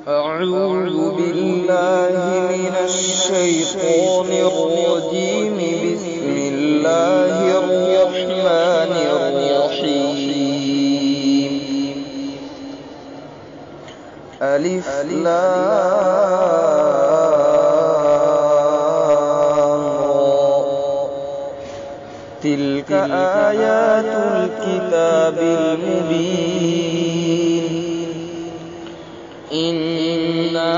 أعوذ بالله من الشيطان الرجيم. بسم الله الرحمن الرحيم. ألف لام را. تلك آيات الكتاب المبين. إنا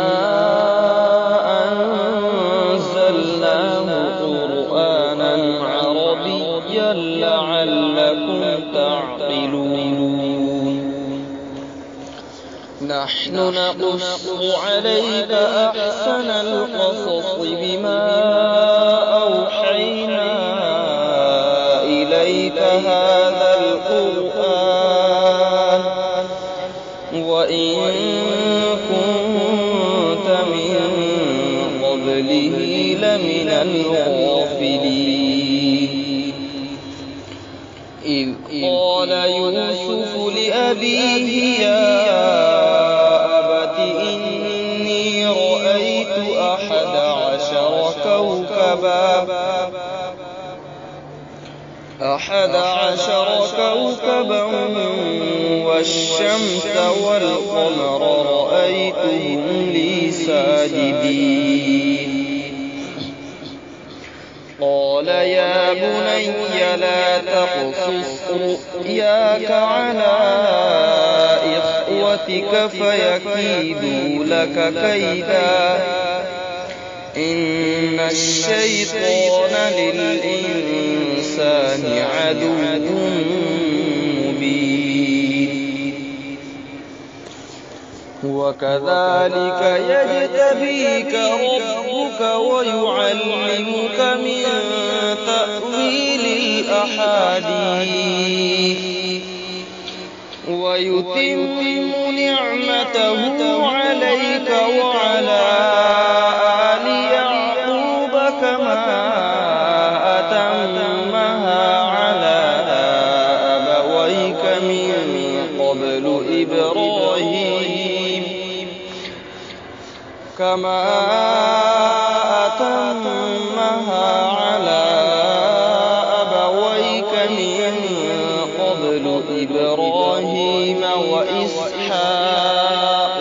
أنزلناه قرآنا عربيا لعلكم تعقلون. نحن نقص عليك أحسن القصص بما أوحينا إليك هذا القرآن وإن كنت من قبله لمن الغافلين. إذ قال يوسف لأبيه يا أبت إني رأيت 11 كوكبا والشمس والقمر رأيتهم لي ساجدين. قال يا بني لا تقصص رؤياك على إخوتك فيكيدوا لك كيدا إن الشيطان للإنسان عدو مبين. وكذلك يجتبيك ربك ويعلمك من تأويل الأحاديث ويتم نعمته عليك وعلى آل يعقوب كما أتمها على أبويك من قبل إبراهيم وإسحاق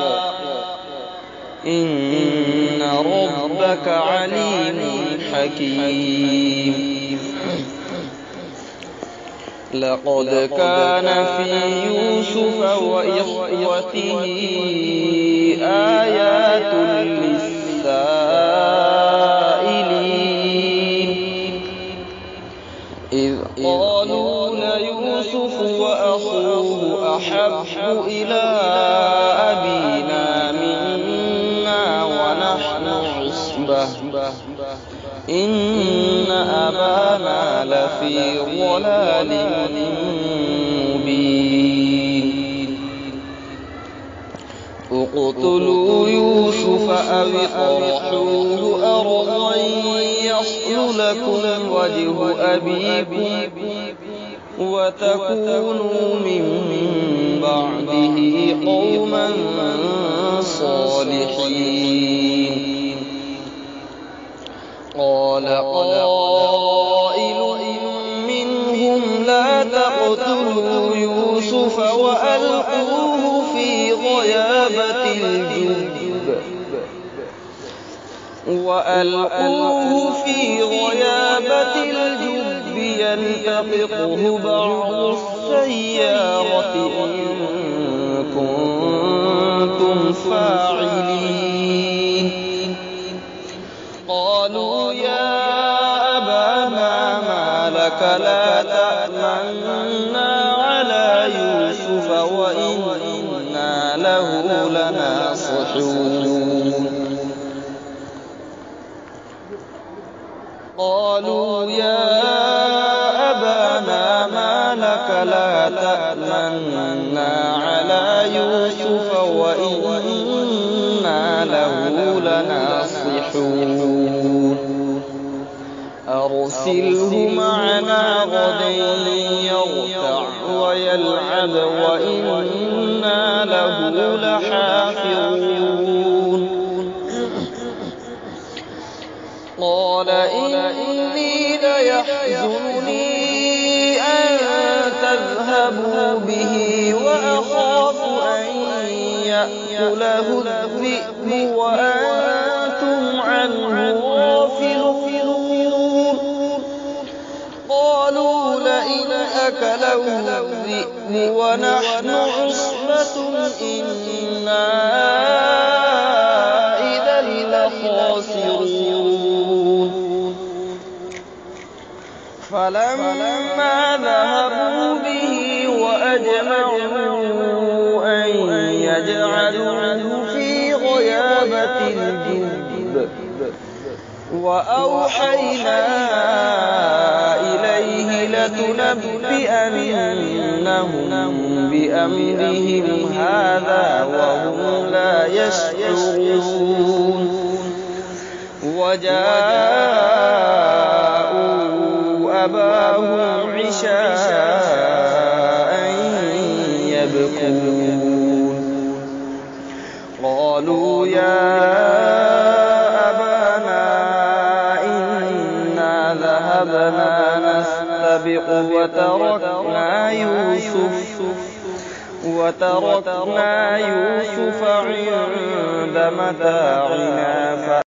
إن ربك عليم حكيم. لقد كان في يوسف وإخوته آيات للسائلين إذ قالوا ليوسف وأخوه أحب إلى أبينا منا ونحن عصبة إن أبانا لفي ضلال مبين. اقتلوا يوسف أو اطرحوه أرضا يصل لكم وجه أبيكم وتكونوا من بعده قوما صالحين. قال قائل منهم لا تقتلوا يوسف وألقوه في غيابة الجب يلتقطه بعض السيارة إن كنتم فاعلين. قالوا يا أبانا ما لك لا تأمنا على يوسف وإنا له لناصحون. قالوا يا أبانا ما لك لا تأمنا على يوسف وإنا له لناصحون. أرسله معنا غدا يرتع ويلعب وإنا له لحافظون. يحزنني أن تذهبوا به وأخاف أن يأكله الذئب وأنتم عنه غافلون قالوا لئن أكله الذئب ونحن عصبة إنا إذا لخاسرون فلما ذهبوا به وأجمعوا أن يجعلوه في غيابة الجب وأوحينا إليه لتنبئنهم بأمرهم هذا وهم لا يشعرون وجاءوا أباهم عشاء يبكون قالوا يا أبانا إنا ذهبنا نستبق وتركنا يوسف عند متاعنا